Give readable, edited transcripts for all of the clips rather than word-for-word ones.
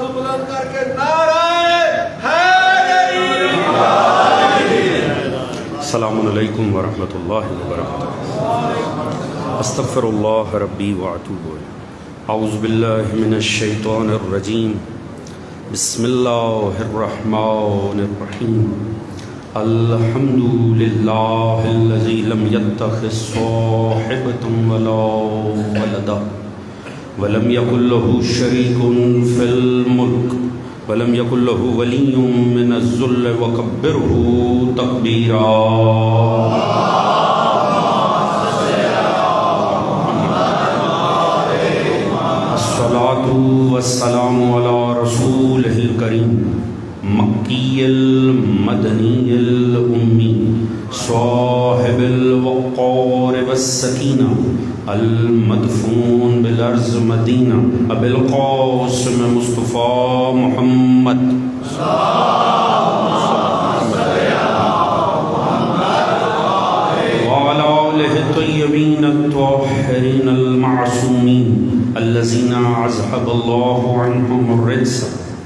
آواز بلند کر کے نعرہ حیدری۔ السلام علیکم ورحمۃ اللہ وبرکاتہ۔ استغفر اللہ ربی واتوب الیہ۔ اعوذ باللہ من الشیطان الرجیم۔ بسم اللہ الرحمن الرحیم۔ الحمد للہ الذی لم يتخذ صاحبۃ ولا ولدا ولم يكن له شریک فی الملک ولم يكن له ولی من الذل وکبرہ تکبیرا۔ الصلاۃ والسلام علی رسولہ الکریم مکی المدنی الامی صاحب الوقار والسکینہ المدفون بالارض مدینہ ابی القاسم مصطفیٰ محمد وعلى آلہ الطیبین الطاہرین المعصومین الذین اذهب اللہ عنہم الرجس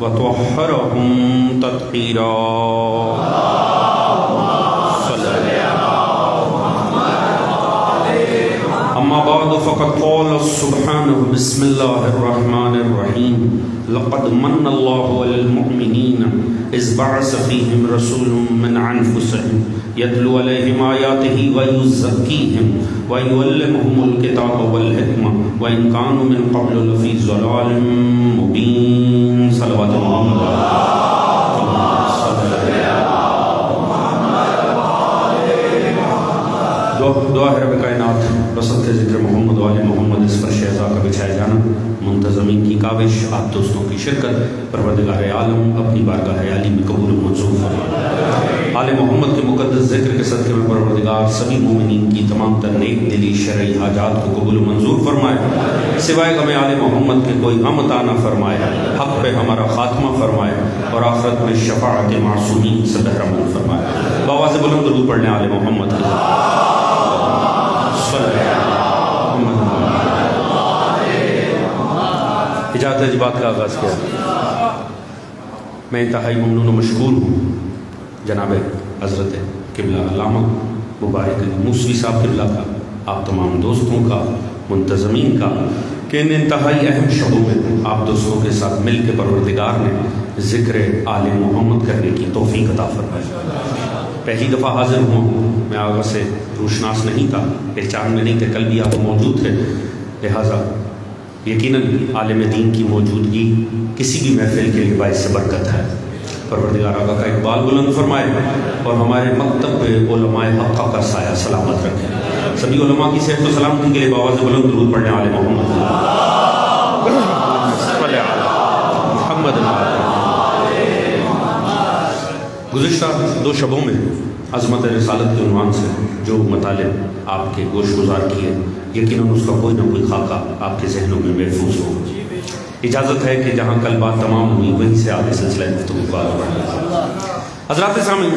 وطہرہم تطہیرا۔ اما بعد فقد قال سبحانہ بسم اللہ الرحمن الرحیم۔ لقد من اللہ علی المؤمنین اذ بعث فیہم رسول من انفسہم یتلو علیہم آیاتہ ویزکیہم ویعلمہم الکتاب والحکمہ وإن كانوا من قبل لفی ضلال مبین۔ صلوات محمد دعا ہے رب کائنات رسل کے ذکر محمد و آل محمد اس پر شہزا کا بچھایا جانا، منتظمین کی کاوش، آپ دوستوں کی شرکت، پروردگار عالم اپنی بارگاہ عالی میں قبول و منظور فرمائے۔ آل محمد کے مقدس ذکر کے صدقے میں پروردگار سبھی مومنین کی تمام تر نیک دلی شرعی حاجات کو قبول و منظور فرمائے، سوائے غم آل محمد کے کوئی غم عطا نہ فرمائے، حق پہ ہمارا خاتمہ فرمائے اور آخرت میں شفاعت معصومین سے بہرمند فرمائے۔ بآواز بلند درود پڑھنے آل محمد کی اجازت ہے بات کا آغاز کیا۔ میں انتہائی ممنون و مشکور ہوں جناب حضرت قبلہ علامہ مبارک علی موسوی صاحب قبلہ کا، آپ تمام دوستوں کا، منتظمین کا، کہ ان انتہائی اہم شبوں میں آپ دوستوں کے ساتھ مل کے پروردگار نے ذکر آل محمد کرنے کی توفیق عطا فرمائی۔ پہلی دفعہ حاضر ہوں، میں آگے سے روشناس نہیں تھا، پہچان میں نہیں تھے، کل بھی آپ موجود تھے، لہٰذا یقیناً عالم دین کی موجودگی کسی بھی محفل کے لیے باعث برکت ہے۔ پروردگار آقا کا اقبال بلند فرمائے اور ہمارے مکتب پہ علماء حق کا سایہ سلامت رکھے۔ سبھی علماء کی صحت و سلامتی کے لیے بآواز بلند درود پڑھنے والے محمد محمد۔ گزشتہ دو شبوں میں عظمت رسالت کے عنوان سے جو مطالب آپ کے گوش گزار کیے، یقیناً اس کا کوئی نہ کوئی خاکہ آپ کے ذہنوں میں محفوظ ہو۔ اجازت ہے کہ جہاں کل بات تمام ہوئی وہیں سے آگے سلسلہ گفتگو کا آغاز ہے۔ حضرات سامعین،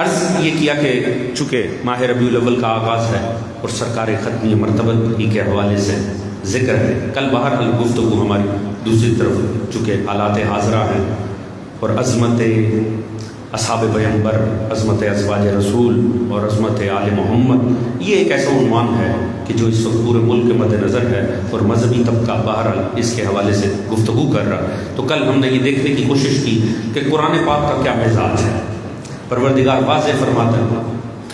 عرض یہ کیا کہ چونکہ ماہ ربیع الاول کا آغاز ہے اور سرکار ختمی مرتبت ہی کے حوالے سے ذکر ہے، کل بہرحال گفتگو ہماری دوسری طرف چونکہ حالات حاضرہ ہیں اور عظمت اصحاب پیغمبر، عظمت ازواج رسول اور عظمت آل محمد، یہ ایک ایسا عنوان ہے کہ جو اس وقت پورے ملک کے مد نظر ہے اور مذہبی طبقہ بہرحال اس کے حوالے سے گفتگو کر رہا۔ تو کل ہم نے یہ دیکھنے کی کوشش کی کہ قرآن پاک کا کیا مزاج ہے۔ پروردگار واضح فرماتا ہے،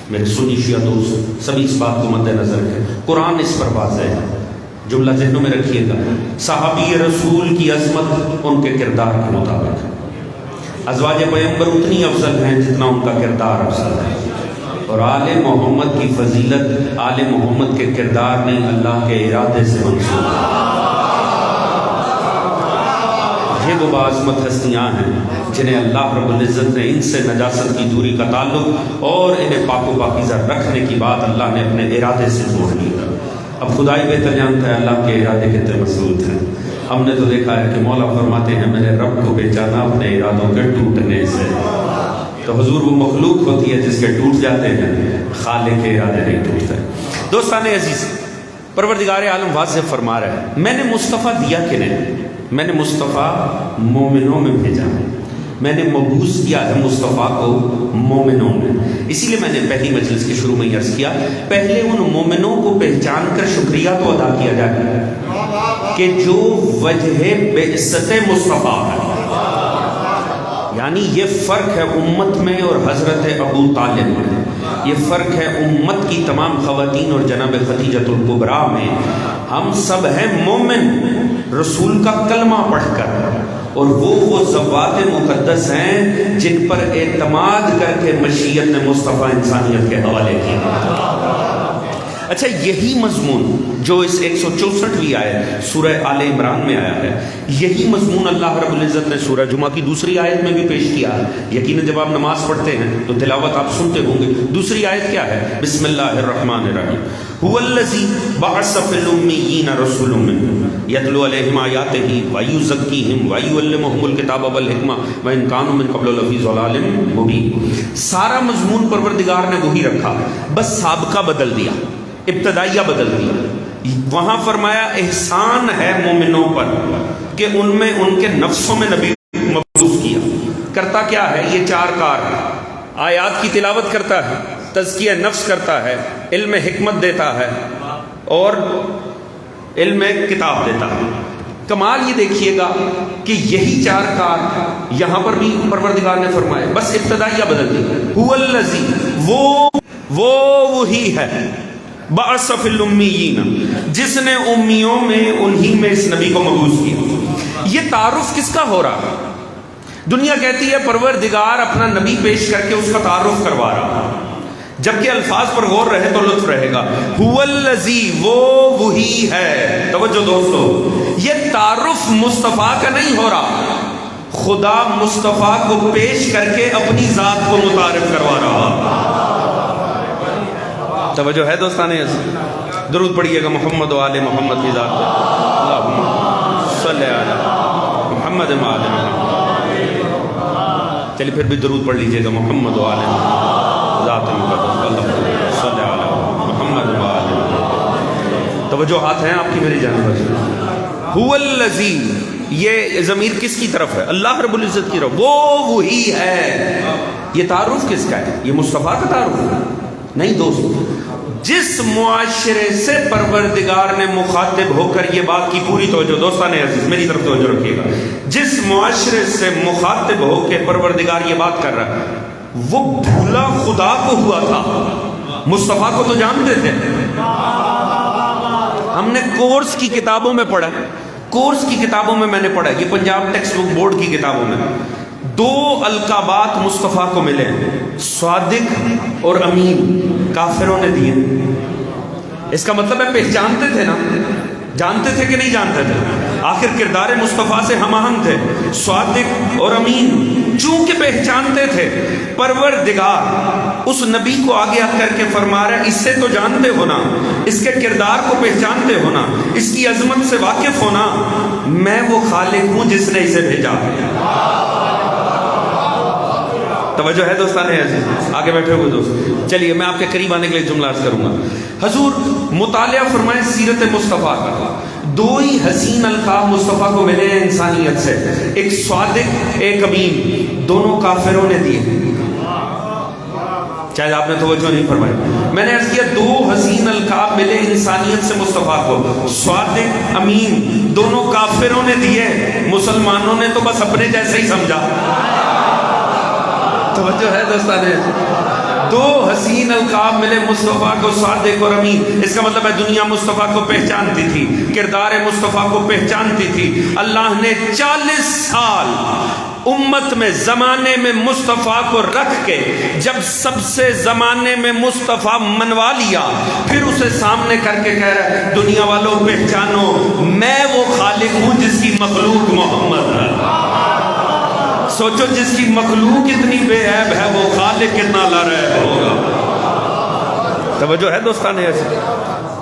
میرے سنی شیعہ دوست سبھی اس بات کو مد نظر ہے، قرآن اس پر واضح ہے۔ جملہ ذہنوں میں رکھیے گا، صحابی رسول کی عظمت ان کے کردار کے مطابق ہے۔ ازواج پیغمبر اتنی افضل ہیں جتنا ان کا کردار افضل ہے، اور آل محمد کی فضیلت آل محمد کے کردار نہیں، اللہ کے ارادے سے منسوب ہے۔ یہ وہ باعظمت ہستیاں ہیں جنہیں اللہ رب العزت نے ان سے نجاست کی دوری کا تعلق اور انہیں پاک و پاکیزہ رکھنے کی بات اللہ نے اپنے ارادے سے جوڑ لیا۔ اب خدائی بہتر جانتا ہے اللہ کے ارادے کتنے مسعود ہیں۔ ہم نے تو دیکھا ہے کہ مولا فرماتے ہیں میں نے رب کو پہچانا اپنے ارادوں کے ٹوٹنے سے۔ تو حضور وہ مخلوق ہوتی ہے جس کے ٹوٹ جاتے ہیں، خالق کے ارادے نہیں ٹوٹتے۔ دوستان عزیز، پروردگار عالم واضح فرما رہا ہے، میں نے مصطفیٰ دیا کہ نہیں، میں نے مصطفیٰ مومنوں میں بھیجا ہے، میں نے مبعوث کیا ہے مصطفیٰ کو مومنوں میں. اسی لیے میں نے پہلی مجلس کے شروع میں یہ عرض کیا، پہلے ان مومنوں کو پہچان کر شکریہ تو ادا کیا جائے کہ جو وجہ بعثت مصطفیٰ ہے. یعنی یہ فرق ہے امت میں اور حضرت ابو طالب میں، یہ فرق ہے امت کی تمام خواتین اور جناب خدیجۃ الکبریٰ میں. ہم سب ہیں مومن رسول کا کلمہ پڑھ کر، اور وہ ذوات مقدس ہیں جن پر اعتماد کر کے مشیت نے مصطفیٰ انسانیت کے حوالے کیا. اچھا، یہی مضمون جو اس 164ویں آیت سورہ آل عمران میں آیا ہے، یہی مضمون اللہ رب العزت نے سورہ جمعہ کی دوسری آیت میں بھی پیش کیا ہے. یقیناً جب آپ نماز پڑھتے ہیں تو تلاوت آپ سنتے ہوں گے. دوسری آیت کیا ہے؟ بسم اللہ الرحمن الرحیم، هو الذی بعث فی الامیین رسولا منہم یتلو علیہم آیاتہ ویزکیہم ویعلمہم الکتاب والحکمہ وان کانوا من قبل لفی ضلال مبین. سارا مضمون پروردگار نے وہی رکھا، بس سابقہ بدل دیا، ابتدائیہ بدل دیا. وہاں فرمایا احسان ہے مومنوں پر کہ ان میں ان کے نفسوں میں نبی مبعوث کیا. کرتا کیا ہے؟ یہ چار کار، آیات کی تلاوت کرتا ہے، تزکیہ نفس کرتا ہے، علم حکمت دیتا ہے، اور علم کتاب دیتا ہے. کمال یہ دیکھیے گا کہ یہی چار کار یہاں پر بھی پروردگار نے فرمائے، بس ابتدائیہ بدل دی. هو الذی، وہ وہی ہے، بعث فی الامیین، جس نے امیوں میں انہی میں اس نبی کو مبعوث کیا. یہ تعارف کس کا ہو رہا؟ دنیا کہتی ہے پروردگار اپنا نبی پیش کر کے اس کا تعارف کروا رہا، جبکہ الفاظ پر غور رہے تو لطف رہے گا. هو الذی، وہ وہی ہے. توجہ دوستو، یہ تعارف مصطفیٰ کا نہیں ہو رہا، خدا مصطفیٰ کو پیش کر کے اپنی ذات کو متعارف کروا رہا. توجہ ہے دوستانے؟ درود پڑھیے گا محمد و آل محمد کی ذات پر، اللہم صلی علی محمد و آل محمد. چلیے پھر بھی درود پڑھ لیجئے گا محمد و آل محمد ذات مقدس، اللہم صلی علی محمد و آل محمد. توجہ ہاتھ ہیں آپ کی میری جانب. هو الذی، یہ ضمیر کس کی طرف ہے؟ اللہ رب العزت کی طرف. وہ وہی ہے. یہ تعارف کس کا ہے؟ یہ مصطفیٰ کا تعارف ہے؟ نہیں دوست. جس معاشرے سے پروردگار نے مخاطب ہو کر یہ بات کی، پوری توجہ دوستان عزیز میری طرف توجہ رکھیے گا، جس معاشرے سے مخاطب ہو کے پروردگار یہ بات کر رہا ہے، وہ بھولا خدا کو ہوا تھا. مصطفیٰ کو تو جانتے تھے. ہم نے کورس کی کتابوں میں پڑھا، کورس کی کتابوں میں میں نے پڑھا، یہ پنجاب ٹیکسٹ بک بورڈ کی کتابوں میں 2 القابات مصطفیٰ کو ملے، صادق اور امین، کافروں نے دیے. اس کا مطلب ہے پہچانتے تھے نا، جانتے تھے کہ نہیں جانتے تھے؟ آخر کردار مصطفیٰ سے ہم آہنگ تھے، صادق اور امین. چونکہ پہچانتے تھے، پروردگار اس نبی کو آگے کر کے فرما رہا ہے اس سے تو جانتے ہونا، اس کے کردار کو پہچانتے ہونا، اس کی عظمت سے واقف ہونا، میں وہ خالق ہوں جس نے اسے بھیجا. توجہ ہے دوستانے عزیز؟ آگے بیٹھے ہوئے دوست، چلیے میں آپ کے قریب آنے کے لیے جملہ عرض کروں گا. حضور مطالعہ فرمائیں سیرت مصطفیٰ کا. 2 ہی حسین القاب مصطفیٰ کو ملے ہیں انسانیت سے، ایک صادق ایک امین، دونوں کافروں نے دیے. چاہے آپ نے توجہ نہیں فرمائی. میں نے عرض کیا 2 حسین القاب ملے انسانیت سے مصطفیٰ کو، صادق امین، دونوں کافروں نے دیے. مسلمانوں نے تو بس اپنے جیسے ہی سمجھا. توجہ ہے دوستانے؟ 2 حسین القاب ملے مصطفیٰ کو، صادق اور امین. اس کا مطلب ہے دنیا مصطفیٰ کو پہچانتی تھی، کردار مصطفیٰ کو پہچانتی تھی. اللہ نے 40 سال امت میں زمانے میں مصطفیٰ کو رکھ کے جب سب سے زمانے میں مصطفیٰ منوا لیا، پھر اسے سامنے کر کے کہہ رہا ہے دنیا والوں پہچانو میں وہ خالق ہوں جس کی مخلوق محمد ہے. سوچو جس کی مخلوق اتنی بے عیب ہے وہ خالق کتنا لارعیب ہوگا. توجہ ہے دوستانے؟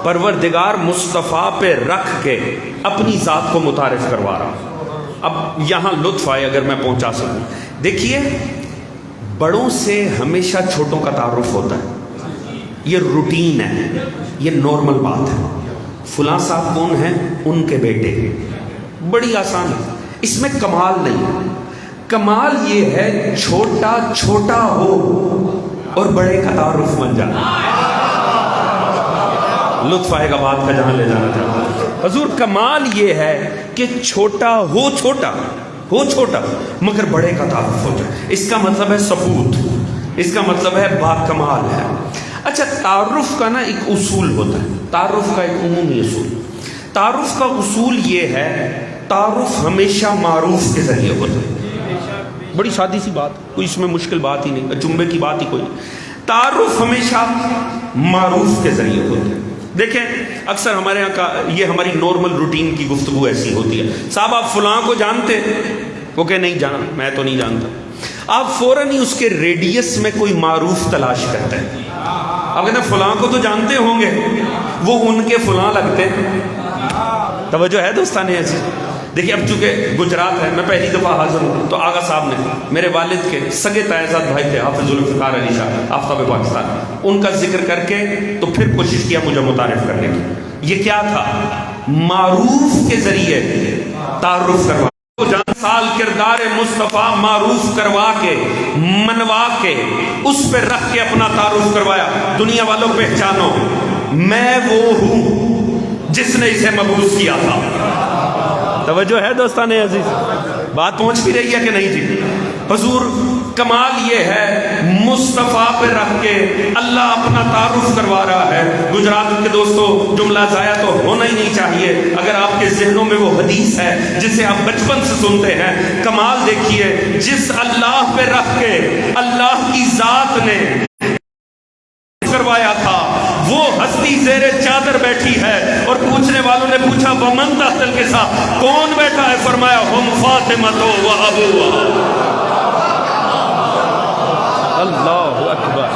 پروردگار مصطفیٰ پہ رکھ کے اپنی ذات کو متعارف کروا رہا. اب یہاں لطف آئے اگر میں پہنچا سکوں. دیکھیے بڑوں سے ہمیشہ چھوٹوں کا تعارف ہوتا ہے، یہ روٹین ہے، یہ نارمل بات ہے. فلاں صاحب کون ہیں؟ ان کے بیٹے. بڑی آسان ہے، اس میں کمال نہیں. کمال یہ ہے چھوٹا چھوٹا ہو اور بڑے کا تعارف بن جانا. لطف آئے گا بات کا جہاں لے جانا چاہتا. حضور کمال یہ ہے کہ چھوٹا ہو چھوٹا مگر بڑے کا تعارف ہو جائے. اس کا مطلب ہے ثبوت، اس کا مطلب ہے با کمال ہے. اچھا تعارف کا نا ایک اصول ہوتا ہے، تعارف کا ایک عمومی اصول. تعارف کا اصول یہ ہے تعارف ہمیشہ معروف کے ذریعے ہوتا ہے. بڑی سادی سی بات، کوئی اس میں مشکل بات ہی نہیں، چنبے کی بات ہی کوئی نہیں. تعارف ہمیشہ معروف کے ذریعے ہوتا ہے. دیکھیں اکثر ہمارے یہاں کا یہ ہماری نارمل روٹین کی گفتگو ایسی ہوتی ہے، صاحب آپ فلاں کو جانتے؟ وہ کہ نہیں جانا، میں تو نہیں جانتا. آپ فوراً ہی اس کے ریڈیس میں کوئی معروف تلاش کرتے ہیں. آپ کہتے ہیں فلاں کو تو جانتے ہوں گے، وہ ان کے فلاں لگتے ہیں. توجہ ہے دوستان ایسی. دیکھیے اب چونکہ گجرات ہے، میں پہلی دفعہ حاضر ہوں، تو آغا صاحب نے میرے والد کے سگے تائزاد بھائی تھے حافظ الفقار علی شاہ آفتاب پاکستان، ان کا ذکر کر کے تو پھر کوشش کیا مجھے متعارف کرنے کی. یہ کیا تھا؟ معروف کے ذریعے تعارف کروا. سال کردار مصطفیٰ معروف کروا کے منوا کے اس پہ رکھ کے اپنا تعارف کروایا. دنیا والوں پہچانو میں وہ ہوں جس نے اسے مبعوث کیا تھا. توجہ ہے دوستان عزیز، بات پہنچ بھی رہی ہے کہ نہیں جی؟ حضور کمال یہ ہے مصطفیٰ پہ رکھ کے اللہ اپنا تعارف کروا رہا ہے. گجرات کے دوستو جملہ ضائع تو ہونا ہی نہیں چاہیے اگر آپ کے ذہنوں میں وہ حدیث ہے جسے آپ بچپن سے سنتے ہیں. کمال دیکھیے، جس اللہ پہ رکھ کے اللہ کی ذات نے کروایا تھا وہ ہستی زیر چادر بیٹھی ہے. اور پوچھنے والوں نے پوچھا ومن تحت الکساء، کون بیٹھا ہے؟ فرمایا ہم فاطمہ و ابوہا. اللہ اکبر،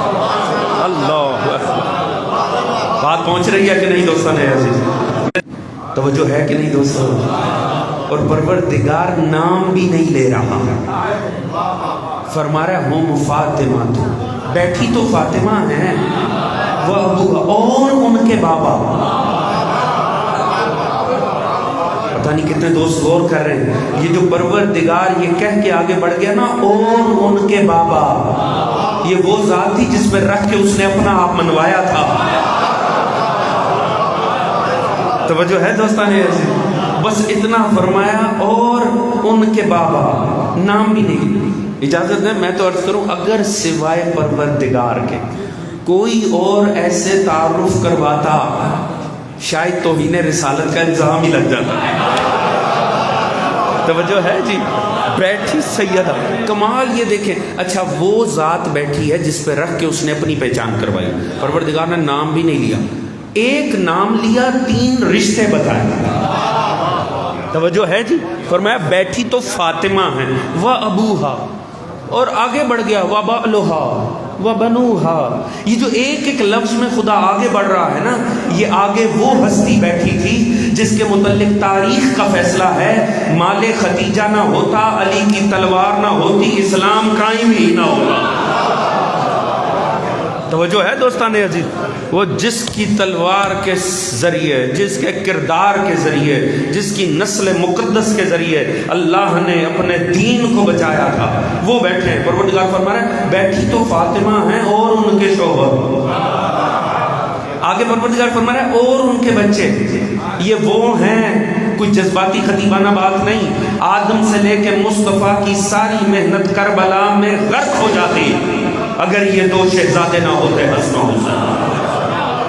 اللہ اکبر. بات پہنچ رہی ہے کہ نہیں دوستان عزیز؟ توجہ ہے کہ نہیں دوستو؟ اور پروردگار نام بھی نہیں لے رہا، فرما رہا ہم فاطمہ، تو بیٹھی تو فاطمہ ہیں، وہ ابوہا اور ان کے بابا. پتہ نہیں کتنے دوست غور کر رہے ہیں. یہ جو پروردگار یہ کہہ کے آگے بڑھ گیا نا اور ان کے بابا، یہ وہ ذات تھی جس پر رکھ کے اس نے اپنا آپ منوایا تھا. توجہ ہے دوستان عزیز؟ بس اتنا فرمایا اور ان کے بابا، نام بھی نہیں. اجازت ہے میں تو عرض کروں اگر سوائے پروردگار کے کوئی اور ایسے تعارف کرواتا شاید توہین رسالت کا الزام ہی لگ جاتا. توجہ ہے جی؟ بیٹھی سیدہ، کمال یہ دیکھیں. اچھا وہ ذات بیٹھی ہے جس پہ رکھ کے اس نے اپنی پہچان کروائی. پروردگار نے نام بھی نہیں لیا، ایک نام لیا، 3 رشتے بتائے. توجہ ہے جی؟ فرمایا بیٹھی تو فاطمہ ہیں، و ابوہا، اور آگے بڑھ گیا و بعلہا و بنوہا. یہ جو ایک ایک لفظ میں خدا آگے بڑھ رہا ہے نا، یہ آگے وہ ہستی بیٹھی تھی جس کے متعلق تاریخ کا فیصلہ ہے مال ختیجہ نہ ہوتا، علی کی تلوار نہ ہوتی، اسلام قائم ہی نہ ہوتا. توجہ ہے دوستان عزیز؟ وہ جس کی تلوار کے ذریعے، جس کے کردار کے ذریعے، جس کی نسل مقدس کے ذریعے اللہ نے اپنے دین کو بچایا تھا، وہ بیٹھے ہیں. پروردگار فرما رہا ہے بیٹھی تو فاطمہ ہیں اور ان کے شوہر. آگے پروردگار فرما رہا ہے اور ان کے بچے. یہ وہ ہیں، کوئی جذباتی خطیبانہ بات نہیں. آدم سے لے کے مصطفیٰ کی ساری محنت کربلا میں غرق ہو جاتی اگر یہ 2 شہزادے نہ ہوتے حسن و حسین.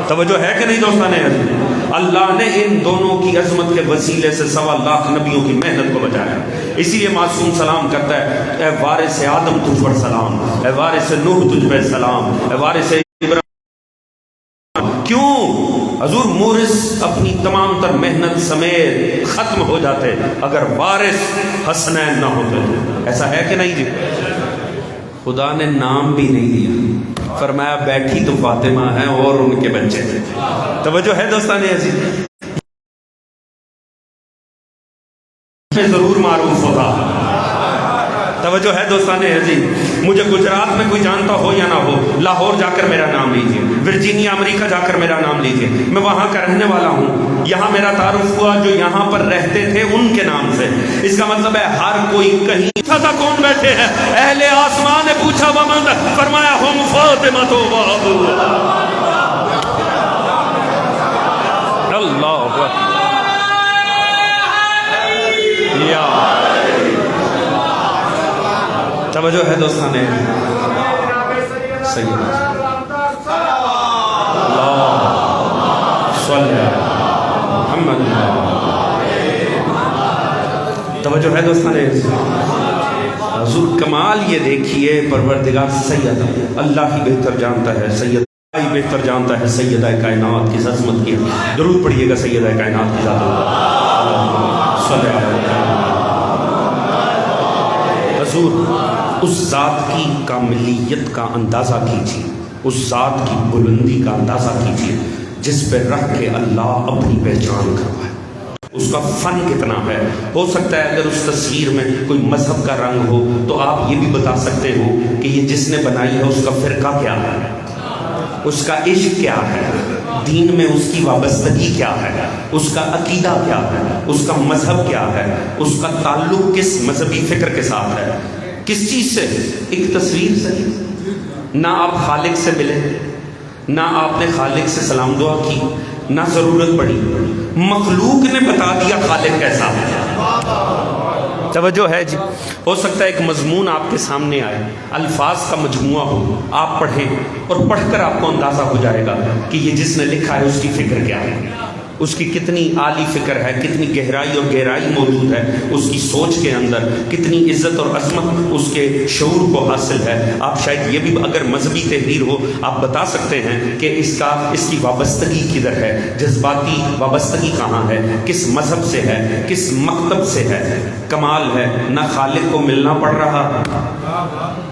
توجہ ہے کہ نہیں دوستان عزیز؟ اللہ نے ان دونوں کی عظمت کے وسیلے سے 1.25 لاکھ نبیوں کی محنت کو بچایا. اسی لیے معصوم سلام کرتا ہے اے وارث آدم تجھ پر سلام، اے وارث نوح تجھ پہ سلام، اے وارث ابراہیم. کیوں؟ حضور مورث اپنی تمام تر محنت سمیت ختم ہو جاتے اگر وارث حسنین نہ ہوتے. ایسا ہے کہ نہیں جی؟ خدا نے نام بھی نہیں دیا، فرمایا بیٹھی تو فاطمہ ہیں اور ان کے بچے. توجہ ہے دوستان عزیز؟ ضرور معروف ہوتا. توجہ ہے دوستان عزیز. مجھے گجرات میں کوئی جانتا ہو یا نہ ہو، لاہور جا کر میرا نام لیجئے، ورجینیا امریکہ جا کر میرا نام لیجئے. میں وہاں کا رہنے والا ہوں. یہاں میرا تعارف ہوا جو یہاں پر رہتے تھے ان کے نام سے. اس کا مطلب ہے ہر کوئی کہیں تھا. کون بیٹھے ہیں؟ اہل آسمان نے پوچھا ومن، فرمایا ہم فاطمہ تو اللہ یا توجہ ہے دوستان سیدنا اللہ صلی محمد. توجہ ہے دوستان حضور کمال یہ دیکھیے، پروردگار سید اللہ ہی بہتر جانتا ہے، سید ہی بہتر جانتا ہے سیدہ کائنات کی عظمت کی. درود پڑھیے گا سیدہ کائنات کی ذات اللہ صلی اللہ. حضور اس ذات کی کاملیت کا اندازہ کیجیے، اس ذات کی بلندی کا اندازہ کیجیے جس پہ رکھ کے اللہ اپنی پہچان کروائے. اس کا فن کتنا ہے. ہو سکتا ہے اگر اس تصویر میں کوئی مذہب کا رنگ ہو تو آپ یہ بھی بتا سکتے ہو کہ یہ جس نے بنائی ہے اس کا فرقہ کیا ہے، اس کا عشق کیا ہے، دین میں اس کی وابستگی کیا ہے، اس کا عقیدہ کیا ہے، اس کا مذہب کیا ہے، اس کا تعلق کس مذہبی فکر کے ساتھ ہے، کس چیز سے. ایک تصویر سے نہ آپ خالق سے ملے، نہ آپ نے خالق سے سلام دعا کی، نہ ضرورت پڑی، مخلوق نے بتا دیا خالق کیسا ہے. توجہ ہے جی. ہو سکتا ہے ایک مضمون آپ کے سامنے آئے، الفاظ کا مجموعہ ہو، آپ پڑھیں اور پڑھ کر آپ کو اندازہ ہو جائے گا کہ یہ جس نے لکھا ہے اس کی فکر کیا ہے، اس کی کتنی عالی فکر ہے، کتنی گہرائی اور گہرائی موجود ہے اس کی سوچ کے اندر، کتنی عزت اور عظمت اس کے شعور کو حاصل ہے. آپ شاید یہ بھی اگر مذہبی تحریر ہو آپ بتا سکتے ہیں کہ اس کی وابستگی کدھر ہے، جذباتی وابستگی کہاں ہے، کس مذہب سے ہے، کس مکتب سے ہے. کمال ہے، نہ خالق کو ملنا پڑ رہا،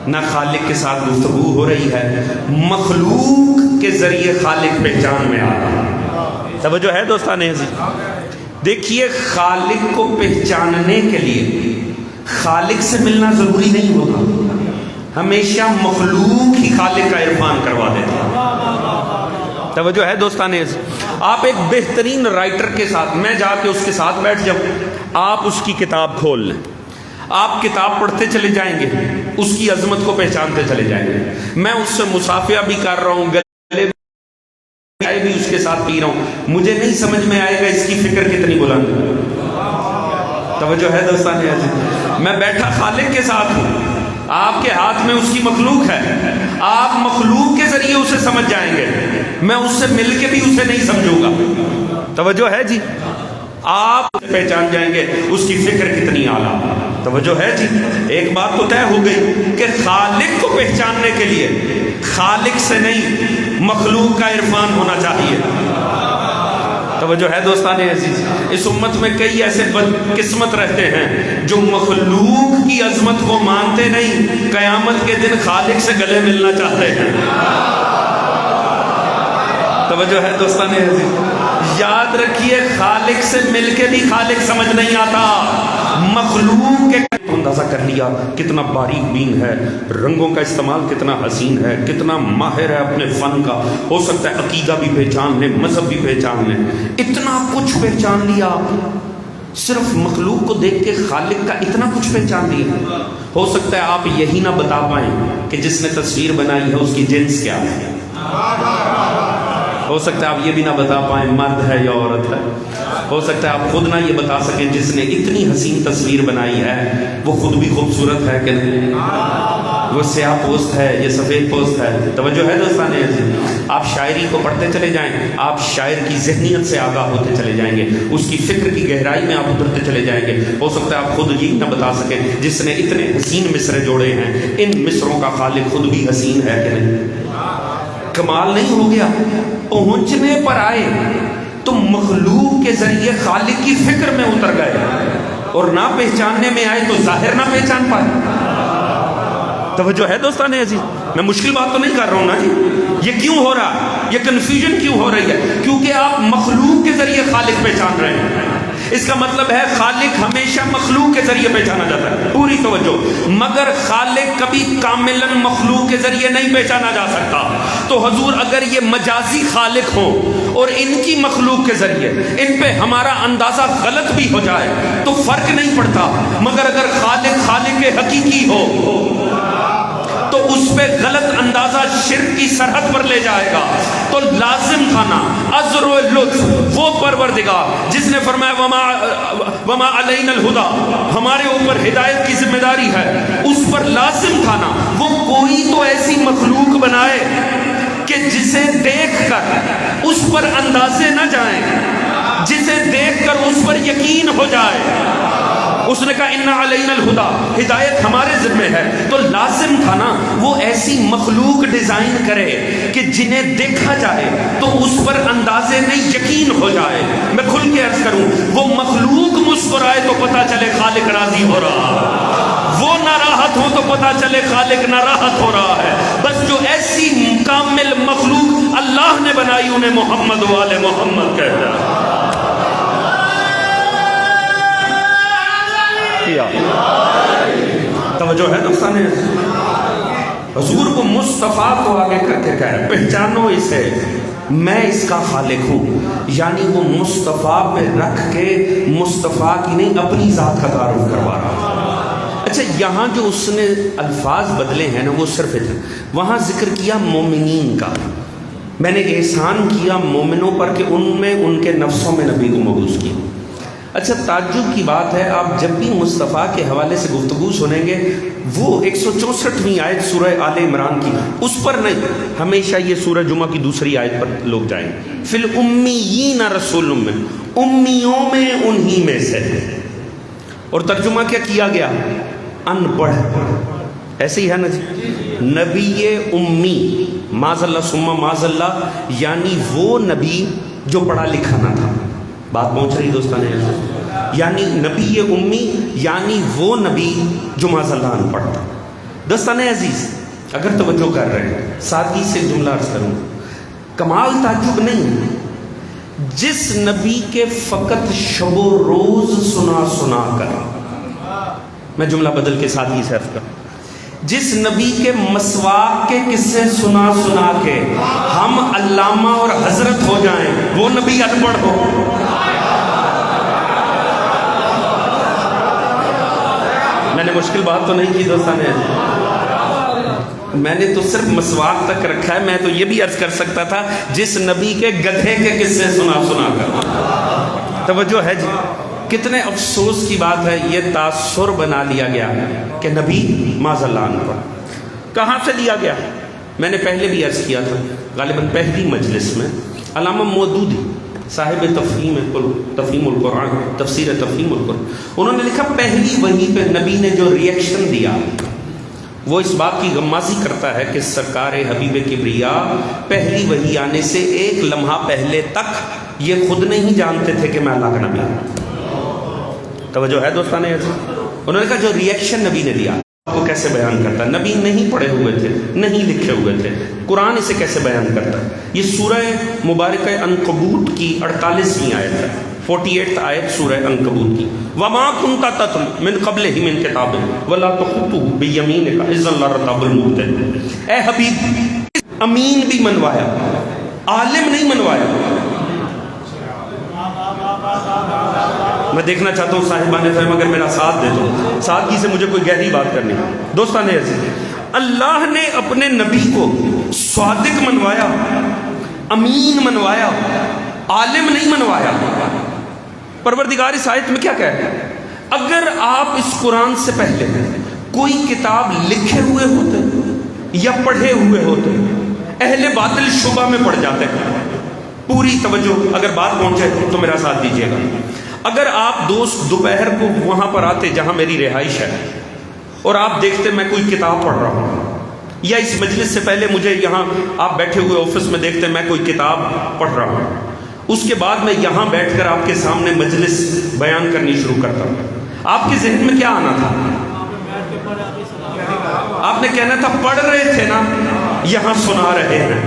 نہ خالق کے ساتھ گفتگو ہو رہی ہے، مخلوق کے ذریعے خالق پہچان میں آ رہا ہے. توجہ ہے دوستان عزیز. دیکھیے خالق کو پہچاننے کے لیے خالق سے ملنا ضروری نہیں ہوتا، ہمیشہ مخلوق ہی خالق کا عرفان کروا دیتا ہے. توجہ ہے دوستان عزیز. آپ ایک بہترین رائٹر کے ساتھ، میں جا کے اس کے ساتھ بیٹھ جاؤں، آپ اس کی کتاب کھول لیں، آپ کتاب پڑھتے چلے جائیں گے، اس کی عظمت کو پہچانتے چلے جائیں گے. میں اس سے مصافحہ بھی کر رہا ہوں، بھی اس کے ساتھ پی رہا ہوں، مجھے نہیں سمجھ میں آئے گا اس کی فکر کتنی بلند ہے. توجہ ہے دوستان عزیز. میں بیٹھا خالق کے ساتھ ہوں، آپ کے ہاتھ میں اس کی مخلوق ہے، آپ مخلوق کے ذریعے اسے سمجھ جائیں گے، میں اس سے مل کے بھی اسے نہیں سمجھوں گا. توجہ ہے جی. آپ پہچان جائیں گے اس کی فکر کتنی اعلیٰ. توجہ ہے جی. ایک بات تو طے ہو گئی کہ خالق کو پہچاننے کے لیے خالق سے نہیں مخلوق کا عرفان ہونا چاہیے. توجہ ہے دوستان عزیز. اس امت میں کئی ایسے بدقسمت رہتے ہیں جو مخلوق کی عظمت کو مانتے نہیں، قیامت کے دن خالق سے گلے ملنا چاہتے ہیں. توجہ ہے دوستان عزیز. یاد رکھیے خالق سے مل کے بھی خالق سمجھ نہیں آتا، مخلوق کے اندازہ کر لیا کتنا باریک بین ہے، رنگوں کا استعمال کتنا حسین ہے، کتنا ماہر ہے اپنے فن کا. ہو سکتا ہے عقیدہ بھی پہچان لیں، مذہب بھی پہچان لیں، اتنا کچھ پہچان لیا آپ. صرف مخلوق کو دیکھ کے خالق کا اتنا کچھ پہچان لیا. ہو سکتا ہے آپ یہی نہ بتا پائیں کہ جس نے تصویر بنائی ہے اس کی جنس کیا ہے. ہو سکتا ہے آپ یہ بھی نہ بتا پائیں مرد ہے یا عورت ہے. ہو سکتا ہے آپ خود نہ یہ بتا سکیں جس نے اتنی حسین تصویر بنائی ہے وہ خود بھی خوبصورت ہے کہ نہیں، وہ سیاہ پوست ہے یہ سفید پوست ہے. توجہ ہے دوستان عزیز. آپ شاعری کو پڑھتے چلے جائیں، آپ شاعر کی ذہنیت سے آگاہ ہوتے چلے جائیں گے، اس کی فکر کی گہرائی میں آپ اترتے چلے جائیں گے. ہو سکتا ہے آپ خود یہ نہ بتا سکیں جس نے اتنے حسین مصرے جوڑے ہیں ان مصروں کا خالق خود بھی حسین ہے کہ نہیں. کمال نہیں ہو گیا؟ پہنچنے پر آئے تو مخلوق کے ذریعے خالق کی فکر میں اتر گئے، اور نہ پہچاننے میں آئے تو ظاہر نہ پہچان پائے. توجہ ہے دوستان عزیز. میں مشکل بات تو نہیں کر رہا ہوں نا جی. یہ کیوں ہو رہا ہے؟ یہ کنفیوژن کیوں ہو رہی ہے؟ کیونکہ آپ مخلوق کے ذریعے خالق پہچان رہے ہیں. اس کا مطلب ہے خالق ہمیشہ مخلوق کے ذریعے پہچانا جاتا ہے، پوری توجہ، مگر خالق کبھی کاملاً مخلوق کے ذریعے نہیں پہچانا جا سکتا۔ تو حضور اگر یہ مجازی خالق ہوں اور ان کی مخلوق کے ذریعے ان پہ ہمارا اندازہ غلط بھی ہو جائے تو فرق نہیں پڑتا، مگر اگر خالق حقیقی ہو تو اس پہ غلط اندازہ شرک کی سرحد پر لے جائے گا۔ تو لازم تھا نا عذر و لطف وہ پروردگار جس نے فرمایا وما علینا الہدی، ہمارے اوپر ہدایت کی ذمہ داری ہے، اس پر لازم تھا نا وہ کوئی تو ایسی مخلوق بنائے کہ جسے دیکھ کر اس پر اندازے نہ جائیں، جسے دیکھ کر اس پر یقین ہو جائے۔ اس نے کہا ان علینا الہدی، ہدایت ہمارے ذمہ ہے، تو لازم تھا نا وہ ایسی مخلوق ڈیزائن کرے کہ جنہیں دیکھا جائے تو اس پر اندازے میں یقین ہو جائے۔ میں کھل کے عرض کروں، وہ مخلوق مسکرائے تو پتہ چلے خالق راضی ہو رہا، وہ ناراحت ہو تو پتہ چلے خالق ناراحت ہو رہا ہے۔ بس جو ایسی کامل مخلوق اللہ نے بنائی انہیں محمد و آل محمد کہتا ہے۔ توجہ ہے دوستان، حضور کو مصطفیٰ کو آگے کر کے کہہ رہے پہچانو اسے، میں اس کا خالق ہوں، یعنی وہ مصطفیٰ پہ رکھ کے مصطفیٰ کی نہیں اپنی ذات کا تعارف کروا رہا۔ اچھا یہاں جو اس نے الفاظ بدلے ہیں نا وہ صرف اتنے، وہاں ذکر کیا مومنین کا، میں نے احسان کیا مومنوں پر کہ ان میں ان کے نفسوں میں نبی کو مبعوث کیا۔ اچھا تعجب کی بات ہے، آپ جب بھی مصطفیٰ کے حوالے سے گفتگو سنیں گے وہ 164ویں آیت سورہ آل عمران کی، اس پر نہیں، ہمیشہ یہ سورہ جمعہ کی دوسری آیت پر لوگ جائیں گے، فی الامیین رسول من، امیوں میں انہی میں سے، اور ترجمہ کیا کیا گیا؟ ان پڑھ، ایسے ہی ہے نا جی، نبی امی، معاذ اللہ ثم معاذ اللہ، یعنی وہ نبی جو پڑھا لکھا نہ تھا۔ بات پہنچ رہی دوستان ہے، یعنی نبی امی یعنی وہ نبی جو معاذ اللہ ان پڑھ تھا۔ دوستان عزیز اگر توجہ کر رہے ہیں سادگی سے جملہ عرض کروں، کمال تعجب نہیں، جس نبی کے فقط شب و روز سنا کر، میں جملہ بدل کے سادگی سے عرض کروں، جس نبی کے مسواک کے قصے سنا کے ہم علامہ اور حضرت ہو جائیں، وہ نبی ان پڑھ ہو۔ میں نے مشکل بات تو نہیں کی دوستان، میں نے تو صرف مسواک تک رکھا ہے، میں تو یہ بھی عرض کر سکتا تھا جس نبی کے گدھے کے قصے سنا کر۔ توجہ ہے جی، کتنے افسوس کی بات ہے، یہ تاثر بنا لیا گیا کہ نبی معاذ اللہ عنہ پر کہاں سے لیا گیا؟ میں نے پہلے بھی عرض کیا تھا، غالباً پہلی مجلس میں علامہ مودودی صاحب تفہیم القرآن، تفسیر تفہیم القرآن، انہوں نے لکھا پہلی وحی پہ نبی نے جو ریئیکشن دیا وہ اس بات کی غمازی کرتا ہے کہ سرکار حبیب کبریا پہلی وحی آنے سے ایک لمحہ پہلے تک یہ خود نہیں جانتے تھے کہ میں اللہ کا نبی ہوں۔ توجہ ہے دوستان عزیز، انہوں نے کہا جو ریئیکشن نبی نے دیا کو کیسے بیان کرتا ہے؟ نبی نہیں پڑھے ہوئے تھے، نہیں لکھے ہوئے تھے، قرآن اسے کیسے بیان کرتا ہے؟ یہ سورہ مبارکہ عنکبوت کی 48ویں آیت ہے، 48 آیت سورہ عنکبوت کی، وَمَا كُنْتَ تَتْلُو مِنْ قَبْلِهِ مِنْ كِتَابٍ وَلَا تَخُطُّهُ بِيَمِينِكَ إِذًا لَارْتَابَ الْمُبْطِلُونَ۔ اے حبیب، امین بھی منوایا، عالم نہیں منوایا۔ میں دیکھنا چاہتا ہوں صاحبان فہم اگر میرا ساتھ دے تو سادگی سے مجھے کوئی گہری بات کرنی۔ دوستان عزیز، اللہ نے اپنے نبی کو صادق منوایا، امین منوایا، عالم نہیں منوایا۔ پروردگار اس آیت میں کیا کہہ رہا ہے؟ اگر آپ اس قرآن سے پہلے کوئی کتاب لکھے ہوئے ہوتے یا پڑھے ہوئے ہوتے، اہل باطل شبہ میں پڑ جاتے۔ پوری توجہ، اگر بات پہنچے تو میرا ساتھ دیجیے گا۔ اگر آپ دوست دوپہر کو وہاں پر آتے جہاں میری رہائش ہے اور آپ دیکھتے میں کوئی کتاب پڑھ رہا ہوں، یا اس مجلس سے پہلے مجھے یہاں آپ بیٹھے ہوئے آفس میں دیکھتے میں کوئی کتاب پڑھ رہا ہوں، اس کے بعد میں یہاں بیٹھ کر آپ کے سامنے مجلس بیان کرنی شروع کرتا ہوں، آپ کے ذہن میں کیا آنا تھا؟ آپ نے کہنا تھا پڑھ رہے تھے نا، یہاں سنا رہے ہیں۔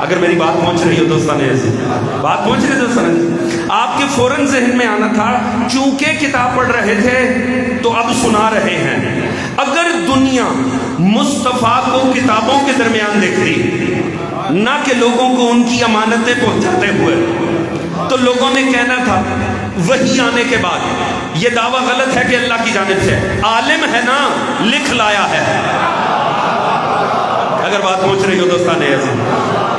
اگر میری بات پہنچ رہی ہو دوستان عزیز، بات پہنچ رہی ہے دوستان، آپ کے فوراً ذہن میں آنا تھا چونکہ کتاب پڑھ رہے تھے تو اب سنا رہے ہیں۔ اگر دنیا مصطفیٰ کو کتابوں کے درمیان دیکھتی، نہ کہ لوگوں کو ان کی امانتیں پہنچاتے ہوئے، تو لوگوں نے کہنا تھا وحی آنے کے بعد یہ دعویٰ غلط ہے کہ اللہ کی جانب سے، عالم ہے نا، لکھ لایا ہے۔ اگر بات پہنچ رہی ہو دوستان عزیز،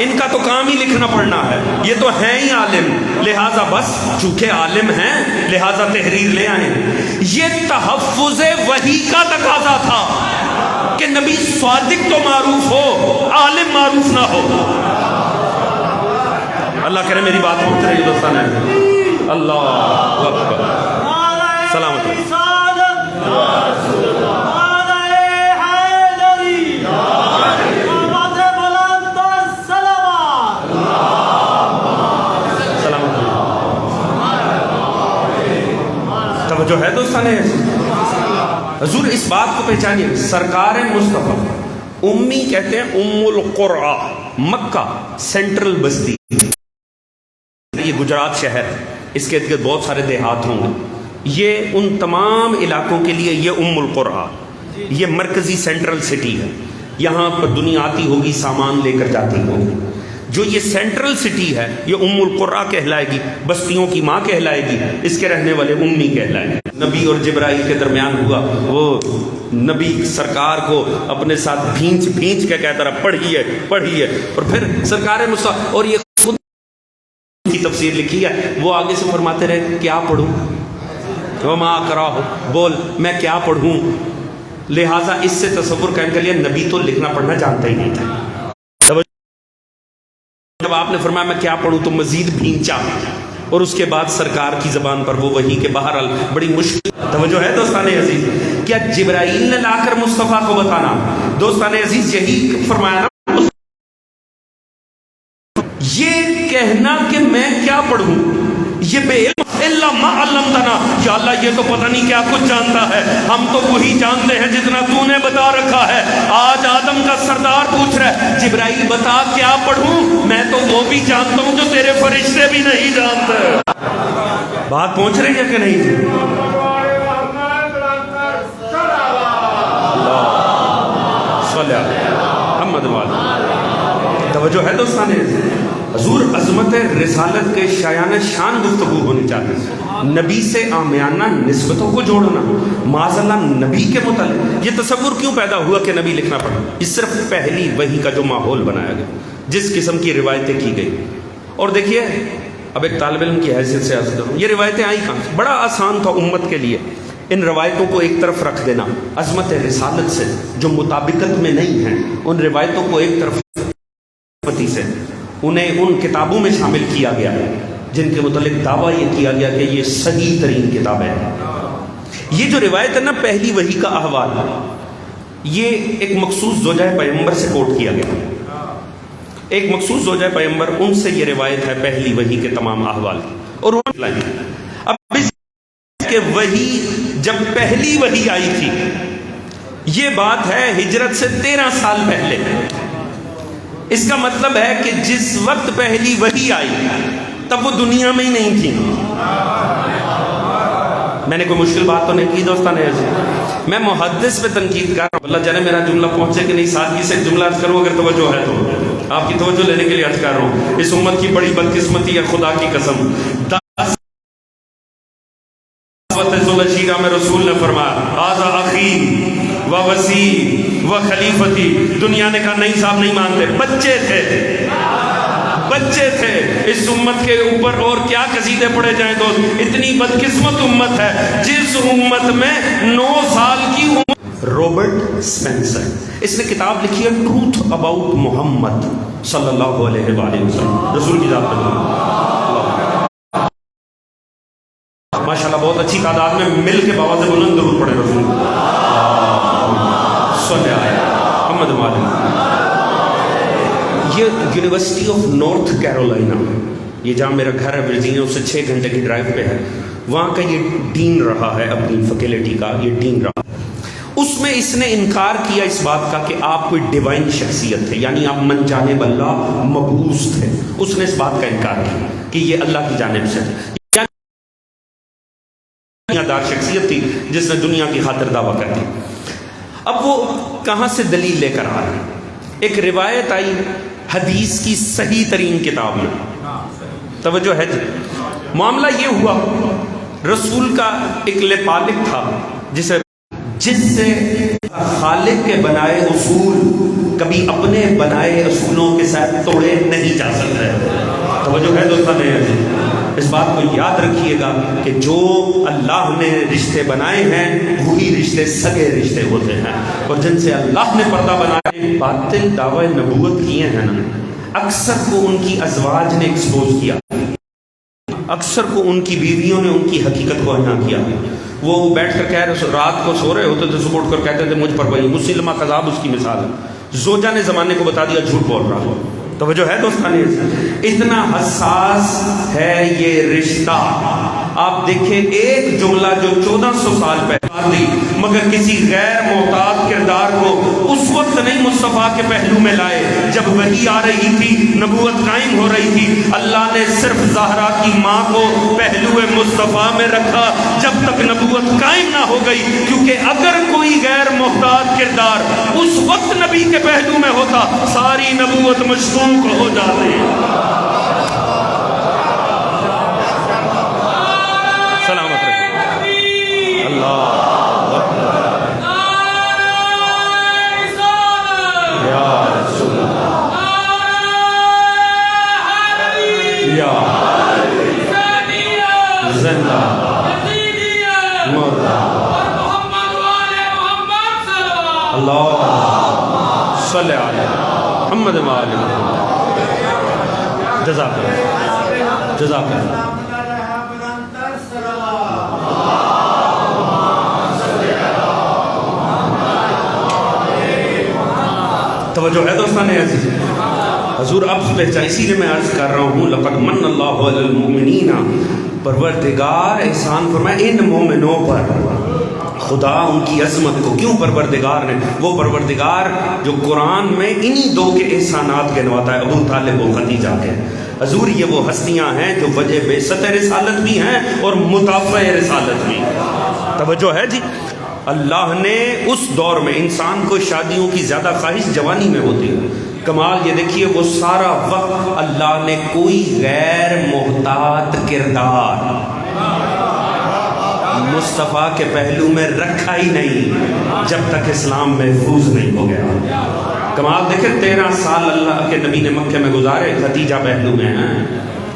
ان کا تو کام ہی لکھنا پڑھنا ہے، یہ تو ہیں ہی عالم، لہٰذا بس چونکہ عالم ہیں لہٰذا تحریر لے آئیں۔ یہ تحفظ وحی کا تقاضا تھا کہ نبی صادق تو معروف ہو، عالم معروف نہ ہو۔ اللہ کرے میری بات پہنچ رہی ہے دوستان عزیز، اللہ اکبر، سلامت رہے۔ جو ہے دوستان حضور اس بات کو پہچانیے، سرکار مصطفیٰ امی کہتے ہیں ام القرآ، مکہ سینٹرل بستی، یہ گجرات شہر، اس کے ارد گرد بہت سارے دیہات ہوں گے، یہ ان تمام علاقوں کے لیے یہ ام القرآ، یہ مرکزی سینٹرل سٹی ہے، یہاں پر دنیا آتی ہوگی، سامان لے کر جاتی ہوگی۔ جو یہ سینٹرل سٹی ہے یہ ام القرآ کہلائے گی، بستیوں کی ماں کہلائے گی، اس کے رہنے والے امی کہلائے گی۔ نبی اور جبرائیل کے درمیان ہوا، وہ نبی سرکار کو اپنے ساتھ بھینچ بھینچ کے کہتا رہا پڑھیے پڑھیے، اور پھر سرکار مصطفیٰ، اور یہ خود کی تفسیر لکھی ہے، وہ آگے سے فرماتے رہے کیا پڑھوں، وما اقرأہ، بول میں کیا پڑھوں، لہٰذا اس سے تصور کرنے کے لیے نبی تو لکھنا پڑھنا جانتا ہی نہیں تھا۔ جب آپ نے فرمایا میں کیا پڑھوں تو مزید بھینچا، اور اس کے بعد سرکار کی زبان پر وہ وحی کے بہرحال بڑی مشکل توجہ ہے دوستان عزیز، کیا جبرائیل نے لا کر مصطفیٰ کو بتانا؟ دوستان عزیز یہی فرمایا نا، یہ کہنا کہ میں کیا پڑھوں، یہ بے علم الا ما علمتنا، یا اللہ یہ تو پتہ نہیں کیا کچھ جانتا ہے، ہم تو وہی جانتے ہیں جتنا تو نے بتا رکھا ہے۔ آج آدم کا سردار پوچھ رہا ہے جبرائیل بتا کیا پڑھوں، میں تو وہ بھی جانتا ہوں جو تیرے فرشتے بھی نہیں جانتے۔ بات پہنچ رہی ہے کہ نہیں جی؟ محمد والا توجہ ہے دوستان حضور، عظمت رسالت کے شایان شان گفتگو ہونی چاہیے، نبی سے عامیانہ نسبتوں کو جوڑنا، معاذ اللہ نبی کے متعلق یہ تصور کیوں پیدا ہوا کہ نبی لکھنا پڑا؟ یہ صرف پہلی وحی کا جو ماحول بنایا گیا، جس قسم کی روایتیں کی گئی۔ اور دیکھیے اب ایک طالب علم کی حیثیت سے عرض کروں، یہ روایتیں آئی کہاں سے؟ بڑا آسان تھا امت کے لیے ان روایتوں کو ایک طرف رکھ دینا، عظمت رسالت سے جو مطابقت میں نہیں ہیں ان روایتوں کو ایک طرف سے انہیں ان کتابوں میں شامل کیا گیا جن کے متعلق دعویٰ یہ کیا گیا کہ یہ صحیح ترین کتاب ہے۔ یہ جو روایت ہے نا پہلی وحی کا احوال، یہ ایک مخصوص زوجہ پیغمبر سے کوٹ کیا گیا، ایک مخصوص زوجہ پیغمبر، ان سے یہ روایت ہے پہلی وحی کے تمام احوال، اور اب اس کہ وحی جب پہلی وحی آئی تھی، یہ بات ہے ہجرت سے 13 سال پہلے، اس کا مطلب ہے کہ جس وقت پہلی وحی آئی تب وہ دنیا میں ہی نہیں تھی۔ میں نے کوئی مشکل بات تو نہیں کی دوستان عزیز، میں محدث پہ تنقید کر رہا ہوں، اللہ جانے میرا جملہ پہنچے کہ نہیں، سادگی سے جملہ عرض کروں اگر توجہ ہے تو، آپ کی توجہ لینے کے لیے عرض کر رہا ہوں، اس امت کی بڑی بدقسمتی ہے خدا کی قسم، 10 ذوالحجہ میں رسول نے فرمایا ھذا اخی و وصی و خلیفتی، دنیا نے کہا نہیں صاحب نہیں مانتے، بچے تھے اس امت کے اوپر اور کیا قصیدے پڑھے جائیں دوست، اتنی بدقسمت امت ہے جس امت میں 9 سال کی عمر۔ روبرٹ سپینسر، اس نے کتاب لکھی ہے ٹروتھ اباؤٹ محمد صلی اللہ علیہ وآلہ وسلم، رسول کی ذات پر ماشاءاللہ بہت اچھی تعداد میں مل کے بابا سے بلند درود پڑھے رسول صلی اللہ علیہ محمد۔ یہ یونیورسٹی آف نارتھ کیرولائنا، یہ جہاں میرا گھر ہے ورجینیا، اس سے 6 گھنٹے کی ڈرائیو پہ ہے، وہاں کا یہ ڈین رہا ہے، اپنی فیکلٹی کا یہ ڈین رہا۔ اس میں اس نے انکار کیا اس بات کا کہ آپ کوئی ڈیوائن شخصیت تھے، یعنی آپ من جانب اللہ مبعوث تھے، اس نے اس بات کا انکار کیا کہ یہ اللہ کی جانب سے تھے، یعنی دار شخصیت تھی جس نے دنیا کی خاطر دعویٰ کر دی۔ اب وہ کہاں سے دلیل لے کر آ رہے ہیں؟ ایک روایت آئی حدیث کی صحیح ترین کتاب میں، توجہ ہے جی۔ معاملہ یہ ہوا، رسول کا ایک لپالک تھا جس سے خالق کے بنائے اصول کبھی اپنے بنائے اصولوں کے ساتھ توڑے نہیں جا سکتے۔ توجہ ہے دوستان، اس بات کو یاد رکھیے گا کہ جو اللہ نے رشتے بنائے ہیں وہی رشتے سگے رشتے ہوتے ہیں، اور جن سے اللہ نے پردہ بنائے باطل دعوی نبوت کیے ہیں نا، اکثر کو ان کی ازواج نے ایکسپوز کیا، اکثر کو ان کی بیویوں نے ان کی حقیقت کو بیان کیا۔ وہ بیٹھ کر کہہ رہے، رات کو سو رہے ہوتے تھے، صبح اٹھ کر کہتے تھے مجھ پر وہی مسلمہ کذاب اس کی مثال ہے، زوجہ نے زمانے کو بتا دیا جھوٹ بول رہا۔ توجہ ہے دوستان، اتنا حساس ہے یہ رشتہ۔ آپ دیکھیں ایک جملہ جو 1400 سال پہلے دی، مگر کسی غیر محتاط کردار کو اس وقت نہیں مصطفیٰ کے پہلو میں لائے جب وحی آ رہی تھی، نبوت قائم ہو رہی تھی۔ اللہ نے صرف زہرا کی ماں کو پہلو مصطفیٰ میں رکھا جب تک نبوت قائم نہ ہو گئی، کیونکہ اگر کوئی غیر محتاط کردار اس وقت نبی کے پہلو میں ہوتا ساری نبوت مشکوک ہو جاتی۔ سلامت رکھیں اللہ زندہ اللہ صلی علی محمد وآل محمد۔ جزاک اللہ، جزاک اللہ۔ توجہ ہے دوستان عزیز، حضور اب پہچان، اسی لیے میں عرض کر رہا ہوں لقد من اللہ علی المؤمنین، پروردگار احسان فرمائے ان مومنوں پر۔ خدا ان کی عظمت کو کیوں پروردگار نے، وہ پروردگار جو قرآن میں انہی دو کے احسانات گنواتا ہے، ابو طالب و خدیجہ کے۔ حضور یہ وہ ہستیاں ہیں جو وجہ بعثت رسالت بھی ہیں اور مدافع رسالت بھی۔ توجہ ہے جی، اللہ نے اس دور میں انسان کو شادیوں کی زیادہ خواہش جوانی میں ہوتی ہے۔ کمال یہ دیکھیے، وہ سارا وقت اللہ نے کوئی غیر محتاط کردار مصطفیٰ کے پہلو میں رکھا ہی نہیں جب تک اسلام محفوظ نہیں ہو گیا۔ کمال دیکھیں، 13 سال اللہ کے نبی نے مکہ میں گزارے، خدیجہ پہلو میں ہیں،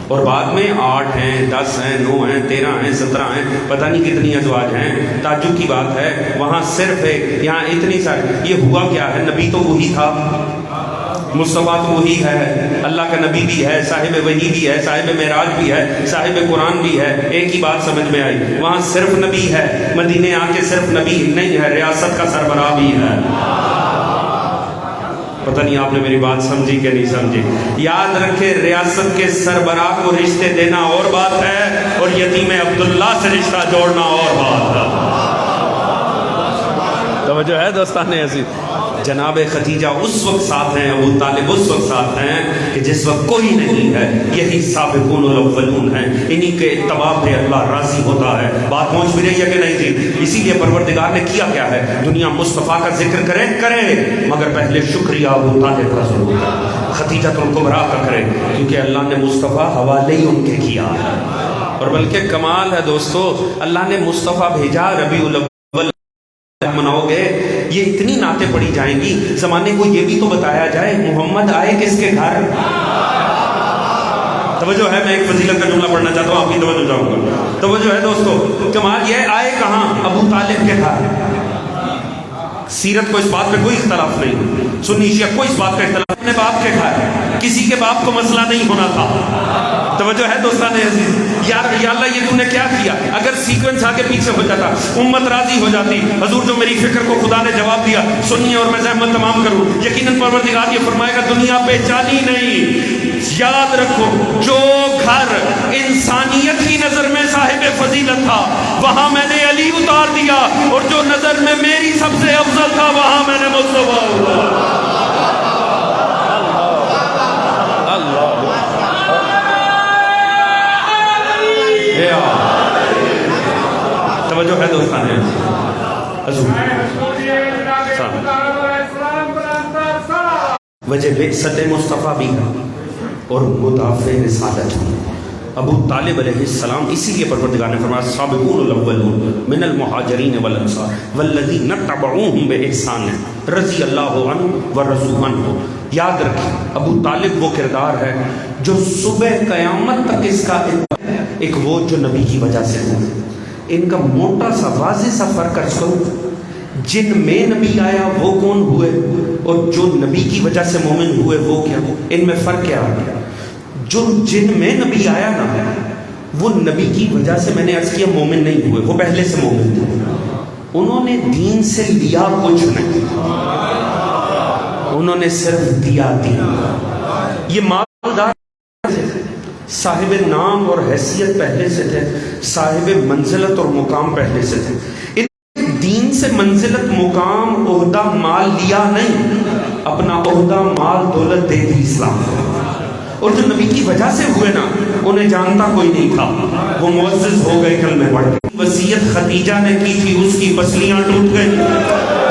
اور بعد میں 8 ہیں، 10 ہیں، 9 ہیں، 13 ہیں، 17 ہیں، پتہ نہیں کتنی ازواج ہیں۔ تعجب کی بات ہے، وہاں صرف ایک، یہاں اتنی ساری۔ یہ ہوا کیا ہے؟ نبی تو وہی تھا، مصطفیٰ تو وہی ہے، اللہ کا نبی بھی ہے، صاحب وحی بھی ہے، صاحب معراج بھی ہے، صاحب قرآن بھی ہے۔ ایک ہی بات سمجھ میں آئی، وہاں صرف نبی ہے، مدینے آ کے صرف نبی نہیں ہے، ریاست کا سربراہ بھی ہے۔ پتہ نہیں آپ نے میری بات سمجھی کہ نہیں سمجھی؟ یاد رکھے، ریاست کے سربراہ کو رشتے دینا اور بات ہے، اور یتیم عبداللہ سے رشتہ جوڑنا اور بات ہے۔ توجہ ہے دوستان عزیز، جناب خدیجہ اس وقت ساتھ ہیں، ابو طالب اس وقت ساتھ ہیں کہ جس وقت کوئی نہیں ہے، یہی سابقون الاولون ہیں، انہی کے اتباع پہ اللہ راضی ہوتا ہے۔ بات پہنچ بھی رہی ہے کہ نہیں تھی؟ اسی لیے پروردگار نے کیا کیا ہے، دنیا مصطفیٰ کا ذکر کرے مگر پہلے شکریہ ابو طالب کا ضرور کرے، خدیجہ الکبریٰ کا کرے، کیونکہ اللہ نے مصطفیٰ حوالے ہی ان کے کیا ہے۔ اور بلکہ کمال ہے دوستو، اللہ نے مصطفیٰ بھیجا، ربیع الاول مناؤ گے، یہ اتنی نعتیں پڑھی جائیں گی، زمانے کو یہ بھی تو بتایا جائے محمد آئے کس کے گھر۔ توجہ ہے، میں ایک فضیلت کا جملہ پڑھنا چاہتا ہوں، آپ کی توجہ چاہوں گا۔ توجہ ہے دوستو، کمال یہ آئے کہاں؟ ابو طالب کے گھر۔ سیرت کو اس بات پہ کوئی اختلاف نہیں، سنی شیعہ کوئی اس بات کا اختلاف، اپنے باپ کے گھر، کسی کے باپ کو مسئلہ نہیں ہونا تھا۔ توجہ ہے دوستان عزیز، یا اللہ یہ تم نے کیا کیا؟ اگر سیکوینس آگے پیچھے ہو جاتا، امت راضی ہو جاتی۔ حضور جو میری فکر کو خدا نے جواب دیا، سنیے اور میں زحمت تمام کروں، یقیناً پروردگار یہ فرمائے گا دنیا پہچانی نہیں۔ یاد رکھو، جو گھر انسانیت کی نظر میں صاحب فضیلت تھا وہاں میں نے علی اتار دیا، اور جو نظر میں میری سب سے افضل تھا وہاں میں نے مصطفیٰ توجہ ہے دوستان ہے وجہ بعثت مصطفیٰ بھی اور مدافع رسالت بھی. ابو طالب علیہ السلام اسی لیے پروردگار نے فرمایا سابقون الاولون من المہاجرین والانصار والذین تبعوہم بإحسان رضی اللہ عنہ ورضوا عنہ. یاد رکھیں ابو طالب وہ کردار ہے جو صبح قیامت تک اس کا ایک وہ جو نبی کی وجہ سے ہو. ان کا موٹا سا واضح سا فرق ارز کروں, جن میں نبی آیا وہ کون ہوئے اور جو نبی کی وجہ سے مومن ہوئے وہ کیا, ان میں فرق کیا آ گیا. جو جن میں نبی آیا نا وہ نبی کی وجہ سے میں نے عرض کیا مومن نہیں ہوئے, وہ پہلے سے مومن تھے. انہوں نے دین سے لیا کچھ نہیں, انہوں نے صرف دیا دین. یہ مالدار صاحب نام اور حیثیت پہلے سے تھے, صاحب منزلت اور مقام پہلے سے تھے. دین سے منزلت مقام عہدہ مال لیا نہیں, اپنا عہدہ مال دولت دے دی اسلام کو. اور جو نبی کی وجہ سے ہوئے نا انہیں جانتا کوئی نہیں تھا, وہ معزز ہو گئے کلمے پڑھ کے. وصیت خدیجہ نے کی تھی اس کی پسلیاں ٹوٹ گئی,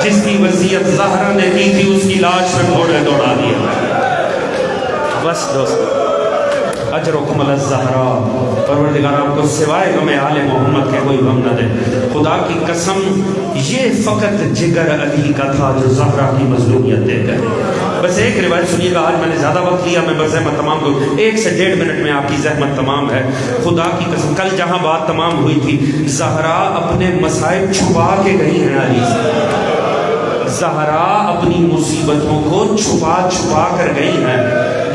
جس کی وصیت زہرا نے کی تھی اس کی لاش پہ گھوڑے دوڑا دیا. بس دوست اجرکم علی الزہراء, پروردگار آپ کو سوائے غم آل محمد کے کوئی غم نہ دے. خدا کی قسم یہ فقط جگر علی کا تھا جو زہرا کی مظلومیت دے گئے. بس ایک روایت سنیے گا, آج میں نے زیادہ وقت لیا, میں بس زحمت تمام کو 1 سے 1.5 منٹ میں آپ کی زحمت تمام ہے. خدا کی قسم کل جہاں بات تمام ہوئی تھی, زہرا اپنے مصائب چھپا کے گئی ہیں علی سے. زہرا اپنی مصیبتوں کو چھپا چھپا کر گئی ہیں.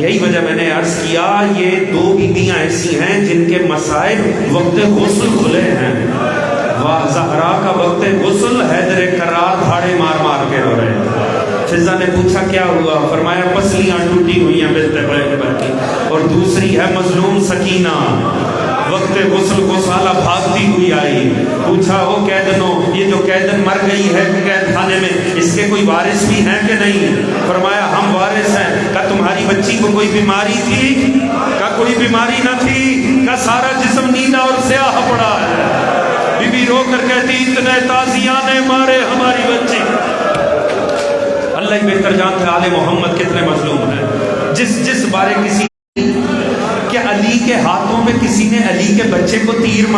یہی وجہ میں نے عرض کیا یہ 2 بیویاں ایسی ہیں جن کے مصائب وقت غسل کھلے ہیں. زہرا کا وقت غسل حیدر کرار دھاڑے مار مار کے ہو رہے ہیں. فضا نے پوچھا کیا ہوا, فرمایا پسلیاں ٹوٹی ہوئی ہیں بلتے بڑے کی. اور دوسری ہے مظلوم سکینہ, وقت غسل کو سالہ بھاگتی ہوئی آئی. پوچھا ہو قیدنوں, یہ جو قیدن مر گئی ہے قید خانے میں, اس کے کوئی وارث بھی ہیں کہ نہیں؟ فرمایا ہم وارث ہیں. کہا تمہاری بچی کو کوئی بیماری تھی؟ کہا کوئی بیماری نہ تھی. کہا سارا جسم نیلا اور سیاہ پڑا ہے. بی بی رو کر کہتی اتنے تازیانے مارے ہماری بچی. اللہ ہی بہتر جانتے ہیں آل محمد کتنے مظلوم ہیں. جس بارے کسی کہ علی کے ہاتھوں میں کسی نے علی کے بچے کو تیر مارا